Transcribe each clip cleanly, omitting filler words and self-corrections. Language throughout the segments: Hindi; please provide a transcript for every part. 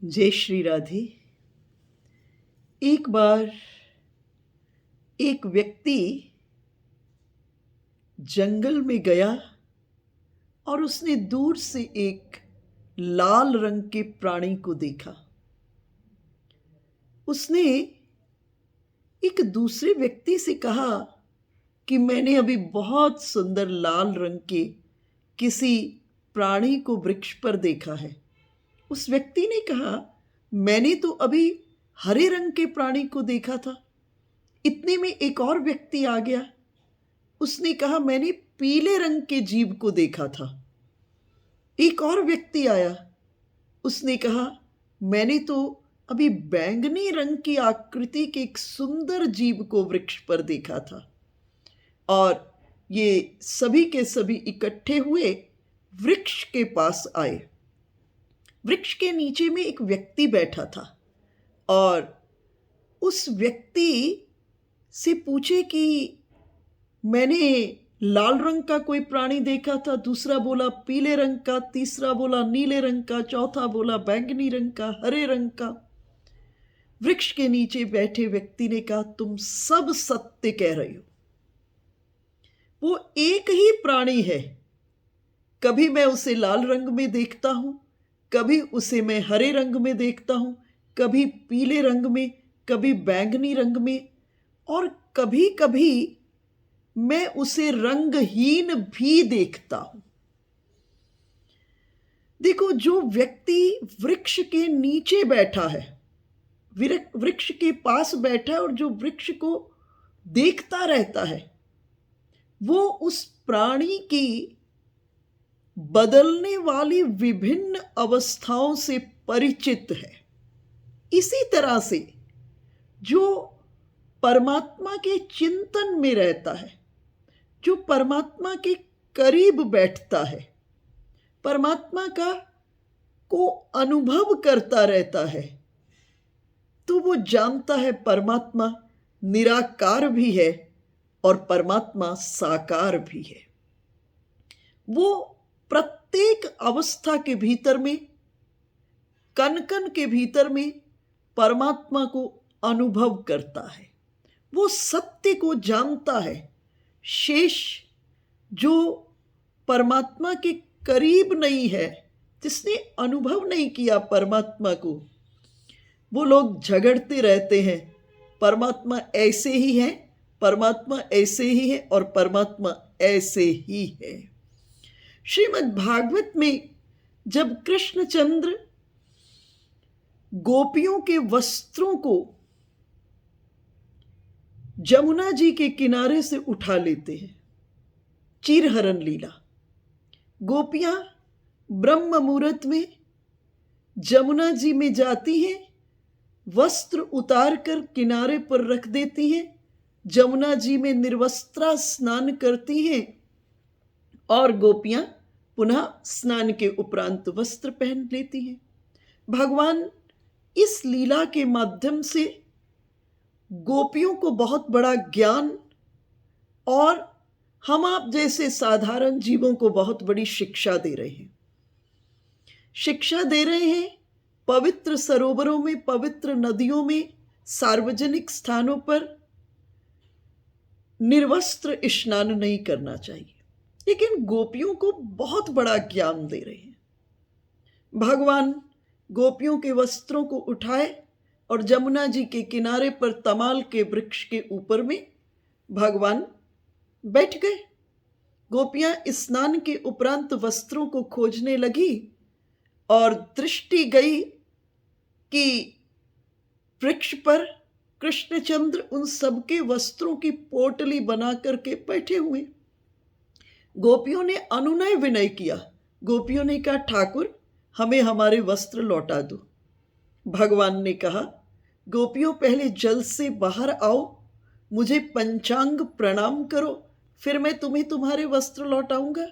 जय श्री राधे। एक बार एक व्यक्ति जंगल में गया और उसने दूर से एक लाल रंग के प्राणी को देखा। उसने एक दूसरे व्यक्ति से कहा कि मैंने अभी बहुत सुंदर लाल रंग के किसी प्राणी को वृक्ष पर देखा है। उस व्यक्ति ने कहा, मैंने तो अभी हरे रंग के प्राणी को देखा था। इतने में एक और व्यक्ति आ गया। उसने कहा, मैंने पीले रंग के जीव को देखा था। एक और व्यक्ति आया। उसने कहा, मैंने तो अभी बैंगनी रंग की आकृति के एक सुंदर जीव को वृक्ष पर देखा था। और ये सभी के सभी इकट्ठे हुए वृक्ष के पास आए। वृक्ष के नीचे में एक व्यक्ति बैठा था और उस व्यक्ति से पूछे कि मैंने लाल रंग का कोई प्राणी देखा था। दूसरा बोला पीले रंग का, तीसरा बोला नीले रंग का, चौथा बोला बैंगनी रंग का, हरे रंग का। वृक्ष के नीचे बैठे व्यक्ति ने कहा, तुम सब सत्य कह रहे हो। वो एक ही प्राणी है। कभी मैं उसे लाल रंग में देखता हूं, कभी उसे मैं हरे रंग में देखता हूं, कभी पीले रंग में, कभी बैंगनी रंग में, और कभी कभी मैं उसे रंगहीन भी देखता हूं। देखो, जो व्यक्ति वृक्ष के नीचे बैठा है, वृक्ष के पास बैठा है और जो वृक्ष को देखता रहता है, वो उस प्राणी की बदलने वाली विभिन्न अवस्थाओं से परिचित है। इसी तरह से जो परमात्मा के चिंतन में रहता है, जो परमात्मा के करीब बैठता है, परमात्मा को अनुभव करता रहता है, तो वो जानता है परमात्मा निराकार भी है और परमात्मा साकार भी है। वो प्रत्येक अवस्था के भीतर में, कण कण के भीतर में परमात्मा को अनुभव करता है। वो सत्य को जानता है। शेष जो परमात्मा के करीब नहीं है, जिसने अनुभव नहीं किया परमात्मा को, वो लोग झगड़ते रहते हैं, परमात्मा ऐसे ही है, परमात्मा ऐसे ही है और परमात्मा ऐसे ही है। श्रीमद् भागवत में जब कृष्णचंद्र गोपियों के वस्त्रों को जमुना जी के किनारे से उठा लेते हैं, चीरहरण लीला, गोपियां ब्रह्म मुहूर्त में जमुना जी में जाती हैं, वस्त्र उतार कर किनारे पर रख देती हैं, जमुना जी में निर्वस्त्रा स्नान करती हैं और गोपियां पुनः स्नान के उपरांत वस्त्र पहन लेती हैं। भगवान इस लीला के माध्यम से गोपियों को बहुत बड़ा ज्ञान और हम आप जैसे साधारण जीवों को बहुत बड़ी शिक्षा दे रहे हैं। शिक्षा दे रहे हैं पवित्र सरोवरों में, पवित्र नदियों में, सार्वजनिक स्थानों पर निर्वस्त्र स्नान नहीं करना चाहिए, लेकिन गोपियों को बहुत बड़ा ज्ञान दे रहे हैं। भगवान गोपियों के वस्त्रों को उठाए और जमुना जी के किनारे पर तमाल के वृक्ष के ऊपर में भगवान बैठ गए। गोपियां स्नान के उपरांत वस्त्रों को खोजने लगी और दृष्टि गई कि वृक्ष पर कृष्णचंद्र उन सबके वस्त्रों की पोटली बना करके बैठे हुए। गोपियों ने अनुनय विनय किया। गोपियों ने कहा, ठाकुर हमें हमारे वस्त्र लौटा दो। भगवान ने कहा, गोपियों पहले जल से बाहर आओ, मुझे पंचांग प्रणाम करो, फिर मैं तुम्हें तुम्हारे वस्त्र लौटाऊंगा।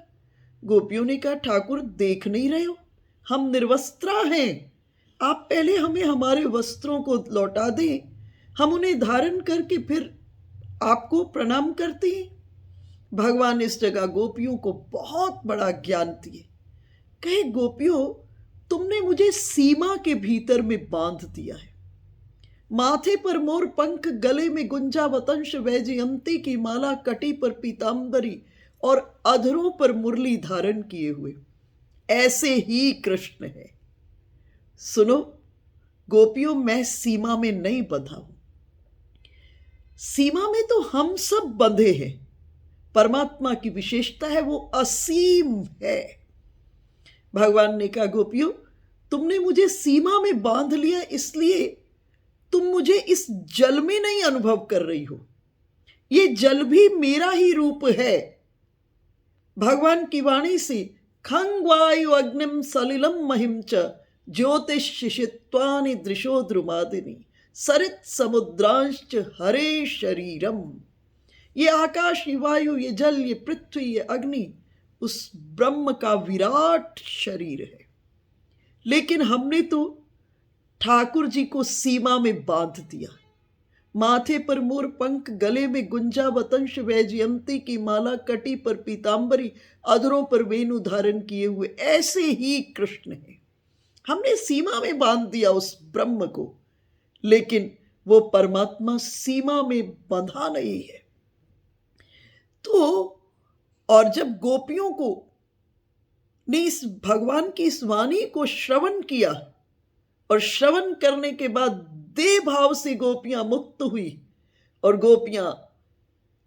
गोपियों ने कहा, ठाकुर देख नहीं रहे हो, हम निर्वस्त्रा हैं, आप पहले हमें हमारे वस्त्रों को लौटा दें, हम उन्हें धारण करके फिर आपको प्रणाम करते हैं। भगवान इस जगह गोपियों को बहुत बड़ा ज्ञान दिए। कहे, गोपियों तुमने मुझे सीमा के भीतर में बांध दिया है। माथे पर मोर पंख, गले में गुंजा वतंश, वैजयंती की माला, कटी पर पीतांबरी और अधरों पर मुरली धारण किए हुए ऐसे ही कृष्ण है। सुनो गोपियों, मैं सीमा में नहीं बंधा हूं। सीमा में तो हम सब बंधे हैं। परमात्मा की विशेषता है वो असीम है। भगवान ने कहा, गोपियों तुमने मुझे सीमा में बांध लिया, इसलिए तुम मुझे इस जल में नहीं अनुभव कर रही हो। ये जल भी मेरा ही रूप है। भगवान की वाणी से खंग वायु अग्निम सलिलम महिम च ज्योतिषिषित्वानि दृशो द्रुमादिनी सरित समुद्रांश्च हरे शरीरम। ये आकाश, ये वायु, ये जल, ये पृथ्वी, ये अग्नि उस ब्रह्म का विराट शरीर है। लेकिन हमने तो ठाकुर जी को सीमा में बांध दिया। माथे पर मोर पंख, गले में गुंजा वतंश, वैजयंती की माला, कटी पर पीतांबरी, अधरों पर वेणु धारण किए हुए ऐसे ही कृष्ण है। हमने सीमा में बांध दिया उस ब्रह्म को, लेकिन वो परमात्मा सीमा में बंधा नहीं है। तो और जब गोपियों को ने इस भगवान की इस वाणी को श्रवण किया और श्रवण करने के बाद देह भाव से गोपियां मुक्त हुई और गोपियां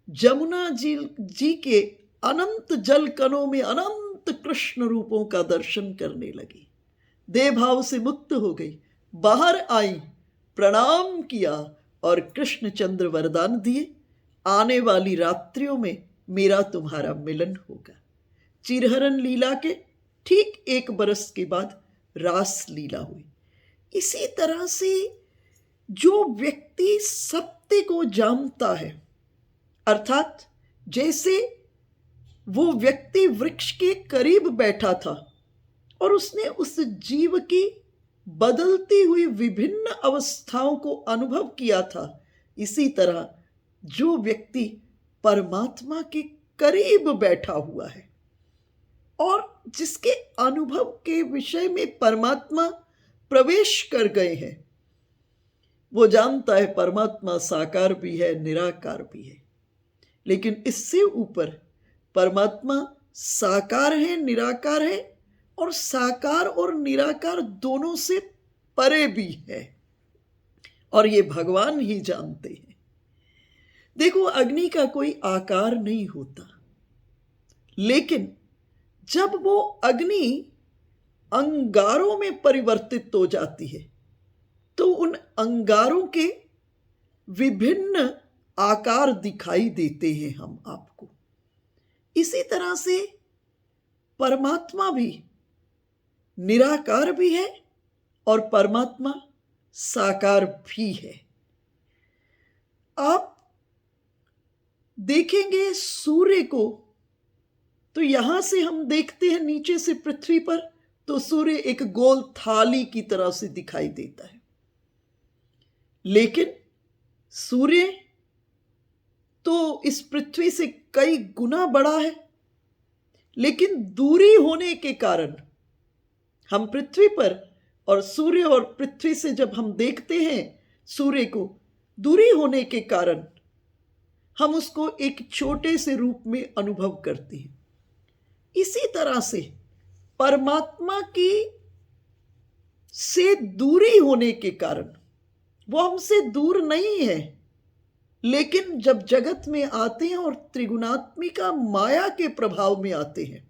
जमुना जी के अनंत जल कणों में अनंत कृष्ण रूपों का दर्शन करने लगी। देह भाव से मुक्त हो गई, बाहर आई, प्रणाम किया और कृष्णचंद्र वरदान दिए, आने वाली रात्रियों में मेरा तुम्हारा मिलन होगा। चिरहरण लीला के ठीक 1 बरस के बाद रास लीला हुई। इसी तरह से जो व्यक्ति सत्य को जानता है, अर्थात जैसे वो व्यक्ति वृक्ष के करीब बैठा था और उसने उस जीव की बदलती हुई विभिन्न अवस्थाओं को अनुभव किया था, इसी तरह जो व्यक्ति परमात्मा के करीब बैठा हुआ है और जिसके अनुभव के विषय में परमात्मा प्रवेश कर गए हैं, वो जानता है परमात्मा साकार भी है, निराकार भी है। लेकिन इससे ऊपर परमात्मा साकार है, निराकार है और साकार और निराकार दोनों से परे भी है, और ये भगवान ही जानते हैं। देखो, अग्नि का कोई आकार नहीं होता, लेकिन जब वो अग्नि अंगारों में परिवर्तित हो जाती है तो उन अंगारों के विभिन्न आकार दिखाई देते हैं हम आपको। इसी तरह से परमात्मा भी निराकार भी है और परमात्मा साकार भी है। आप देखेंगे सूर्य को, तो यहां से हम देखते हैं नीचे से पृथ्वी पर, तो सूर्य एक गोल थाली की तरह से दिखाई देता है। लेकिन सूर्य तो इस पृथ्वी से कई गुना बड़ा है, लेकिन दूरी होने के कारण हम पृथ्वी पर और सूर्य और पृथ्वी से जब हम देखते हैं सूर्य को, दूरी होने के कारण हम उसको एक छोटे से रूप में अनुभव करते हैं। इसी तरह से परमात्मा की से दूरी होने के कारण वो हमसे दूर नहीं है, लेकिन जब जगत में आते हैं और त्रिगुणात्मिका माया के प्रभाव में आते हैं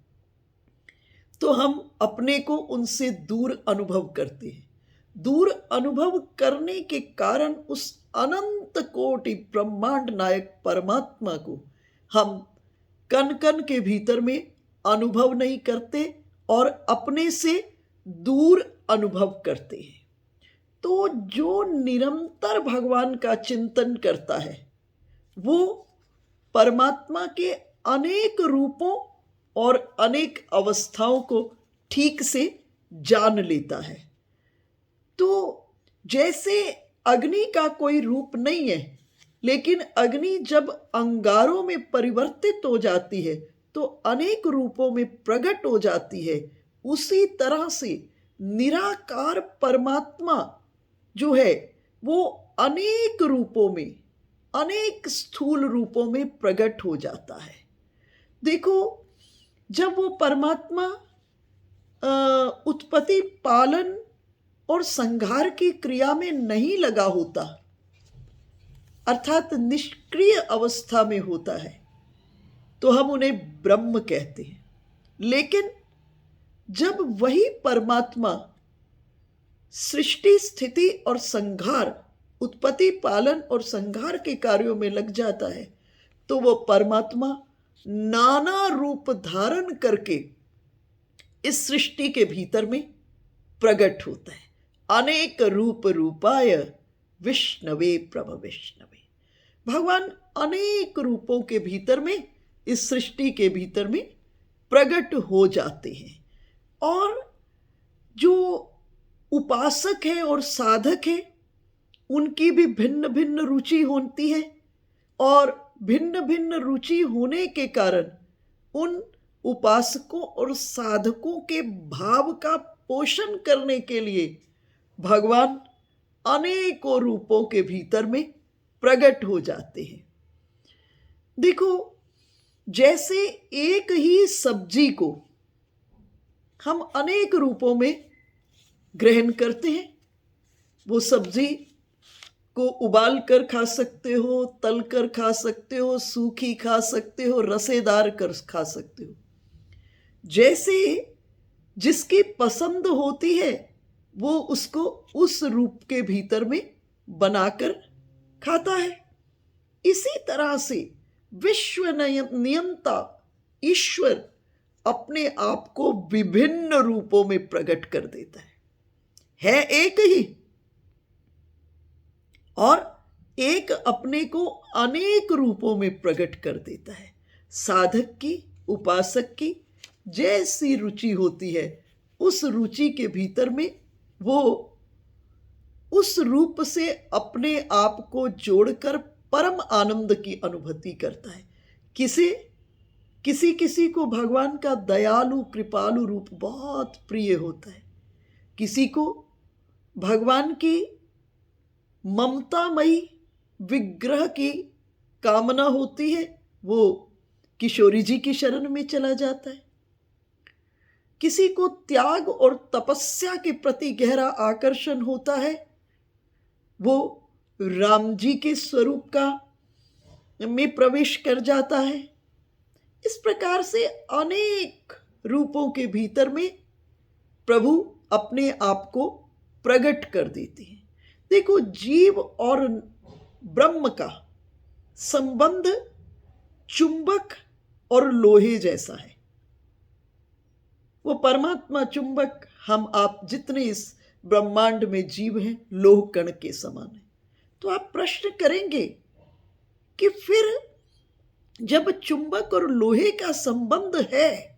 तो हम अपने को उनसे दूर अनुभव करते हैं। दूर अनुभव करने के कारण उस अनंत कोटि ब्रह्मांड नायक परमात्मा को हम कण कण के भीतर में अनुभव नहीं करते और अपने से दूर अनुभव करते हैं। तो जो निरंतर भगवान का चिंतन करता है वो परमात्मा के अनेक रूपों और अनेक अवस्थाओं को ठीक से जान लेता है। तो जैसे अग्नि का कोई रूप नहीं है, लेकिन अग्नि जब अंगारों में परिवर्तित हो जाती है तो अनेक रूपों में प्रकट हो जाती है, उसी तरह से निराकार परमात्मा जो है वो अनेक रूपों में, अनेक स्थूल रूपों में प्रकट हो जाता है। देखो, जब वो परमात्मा उत्पत्ति, पालन और संहार की क्रिया में नहीं लगा होता, अर्थात निष्क्रिय अवस्था में होता है, तो हम उन्हें ब्रह्म कहते हैं। लेकिन जब वही परमात्मा सृष्टि, स्थिति और संहार, उत्पत्ति, पालन और संहार के कार्यों में लग जाता है, तो वो परमात्मा नाना रूप धारण करके इस सृष्टि के भीतर में प्रकट होता है। अनेक रूप रूपाय विष्णवे प्रभ विष्णवे। भगवान अनेक रूपों के भीतर में, इस सृष्टि के भीतर में प्रकट हो जाते हैं। और जो उपासक है और साधक है, उनकी भी भिन्न भिन्न रुचि होती है, और भिन्न भिन्न रुचि होने के कारण उन उपासकों और साधकों के भाव का पोषण करने के लिए भगवान अनेकों रूपों के भीतर में प्रकट हो जाते हैं। देखो, जैसे एक ही सब्जी को हम अनेक रूपों में ग्रहण करते हैं। वो सब्जी को उबाल कर खा सकते हो, तल कर खा सकते हो, सूखी खा सकते हो, रसेदार कर खा सकते हो। जैसे जिसकी पसंद होती है वो उसको उस रूप के भीतर में बनाकर खाता है। इसी तरह से विश्व नियंता ईश्वर अपने आप को विभिन्न रूपों में प्रकट कर देता है एक ही, और एक अपने को अनेक रूपों में प्रकट कर देता है। साधक की, उपासक की जैसी रुचि होती है, उस रुचि के भीतर में वो उस रूप से अपने आप को जोड़कर परम आनंद की अनुभूति करता है। किसी को भगवान का दयालु कृपालु रूप बहुत प्रिय होता है, किसी को भगवान की ममतामयी विग्रह की कामना होती है, वो किशोरी जी की शरण में चला जाता है। किसी को त्याग और तपस्या के प्रति गहरा आकर्षण होता है, वो राम जी के स्वरूप का में प्रवेश कर जाता है। इस प्रकार से अनेक रूपों के भीतर में प्रभु अपने आप को प्रकट कर देते हैं। देखो, जीव और ब्रह्म का संबंध चुंबक और लोहे जैसा है। वो परमात्मा चुंबक, हम आप जितने इस ब्रह्मांड में जीव हैं लोह कण के समान है। तो आप प्रश्न करेंगे कि फिर जब चुंबक और लोहे का संबंध है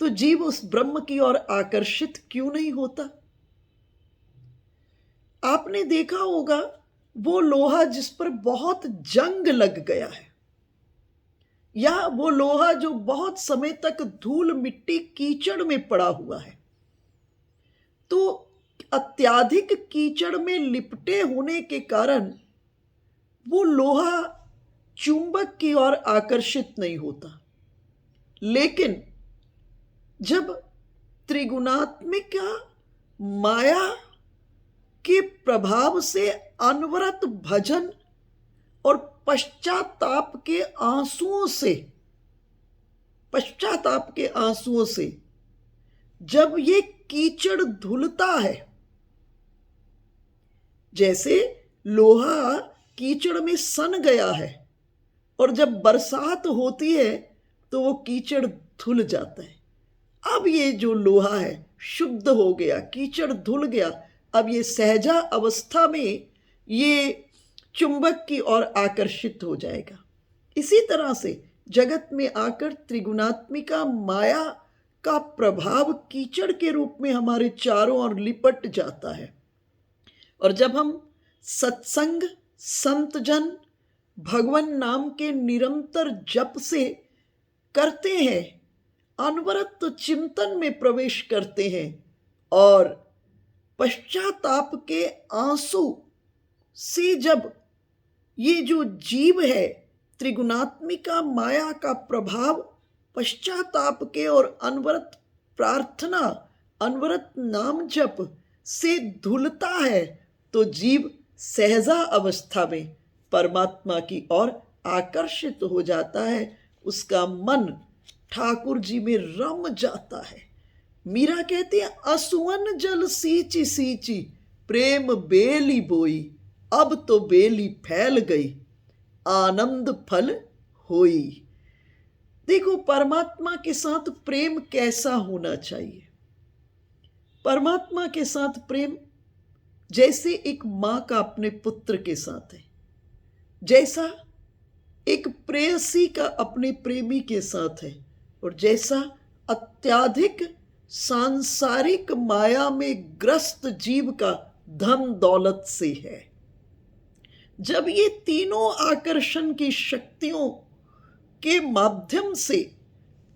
तो जीव उस ब्रह्म की ओर आकर्षित क्यों नहीं होता? आपने देखा होगा वो लोहा जिस पर बहुत जंग लग गया है, या वो लोहा जो बहुत समय तक धूल मिट्टी कीचड़ में पड़ा हुआ है, तो अत्याधिक कीचड़ में लिपटे होने के कारण वो लोहा चुंबक की ओर आकर्षित नहीं होता। लेकिन जब त्रिगुणात्मिका माया के प्रभाव से अनवरत भजन और पश्चाताप के आंसुओं से जब ये कीचड़ धुलता है, जैसे लोहा कीचड़ में सन गया है और जब बरसात होती है तो वो कीचड़ धुल जाता है। अब ये जो लोहा है शुद्ध हो गया, कीचड़ धुल गया, अब ये सहजा अवस्था में ये चुंबक की ओर आकर्षित हो जाएगा। इसी तरह से जगत में आकर त्रिगुणात्मिका माया का प्रभाव कीचड़ के रूप में हमारे चारों ओर लिपट जाता है। और जब हम सत्संग, संतजन, भगवान नाम के निरंतर जप से करते हैं, अनवरत चिंतन में प्रवेश करते हैं, और पश्चाताप के आंसू से जब ये जो जीव है, त्रिगुणात्मिका माया का प्रभाव पश्चाताप के और अनवरत प्रार्थना, अनवरत नाम जप से धुलता है, तो जीव सहजा अवस्था में परमात्मा की ओर आकर्षित हो जाता है। उसका मन ठाकुर जी में रम जाता है। मीरा कहती है, असुवन जल सींची सींची प्रेम बेली बोई, अब तो बेली फैल गई आनंद फल होई। देखो, परमात्मा के साथ प्रेम कैसा होना चाहिए। परमात्मा के साथ प्रेम जैसे एक मां का अपने पुत्र के साथ है, जैसा एक प्रेयसी का अपने प्रेमी के साथ है, और जैसा अत्याधिक सांसारिक माया में ग्रस्त जीव का धन दौलत से है। जब ये तीनों आकर्षण की शक्तियों के माध्यम से,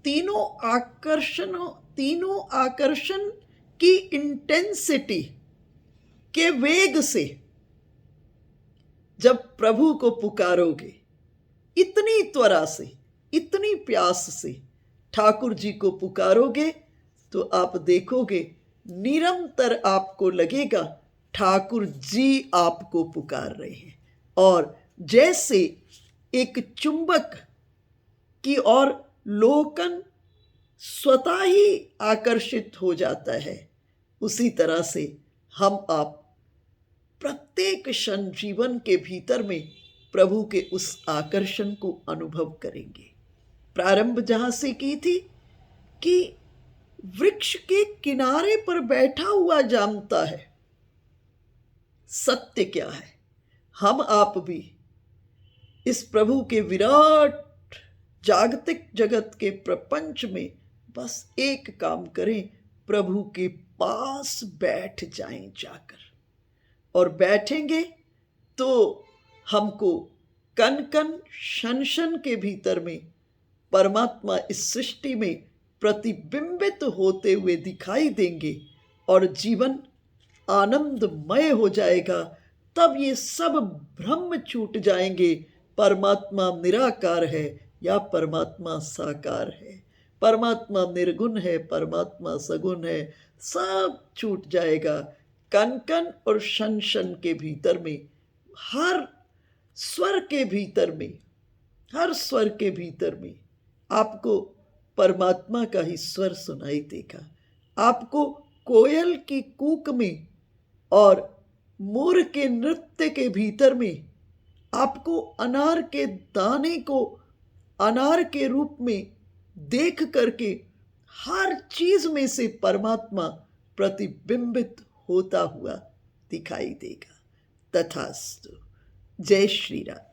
तीनों आकर्षण की इंटेंसिटी के वेग से जब प्रभु को पुकारोगे, इतनी त्वरा से, इतनी प्यास से ठाकुर जी को पुकारोगे, तो आप देखोगे निरंतर आपको लगेगा ठाकुर जी आपको पुकार रहे हैं। और जैसे एक चुंबक की ओर लोकन स्वतः ही आकर्षित हो जाता है, उसी तरह से हम आप प्रत्येक क्षण जीवन के भीतर में प्रभु के उस आकर्षण को अनुभव करेंगे। प्रारंभ जहां से की थी कि वृक्ष के किनारे पर बैठा हुआ जानता है सत्य क्या है। हम आप भी इस प्रभु के विराट जागतिक जगत के प्रपंच में बस एक काम करें, प्रभु के पास बैठ जाएं जाकर। और बैठेंगे तो हमको कन कन शन शन के भीतर में परमात्मा इस सृष्टि में प्रतिबिंबित होते हुए दिखाई देंगे और जीवन आनंदमय हो जाएगा। तब ये सब भ्रम छूट जाएंगे, परमात्मा निराकार है या परमात्मा साकार है, परमात्मा निर्गुण है, परमात्मा सगुण है, सब छूट जाएगा। कन कन और शन शन के भीतर में, हर स्वर के भीतर में, हर स्वर के भीतर में आपको परमात्मा का ही स्वर सुनाई देगा। आपको कोयल की कूक में और मोर के नृत्य के भीतर में आपको अनार के दाने को अनार के रूप में देख करके हर चीज में से परमात्मा प्रतिबिंबित होता हुआ दिखाई देगा। तथास्तु। जय श्री राम।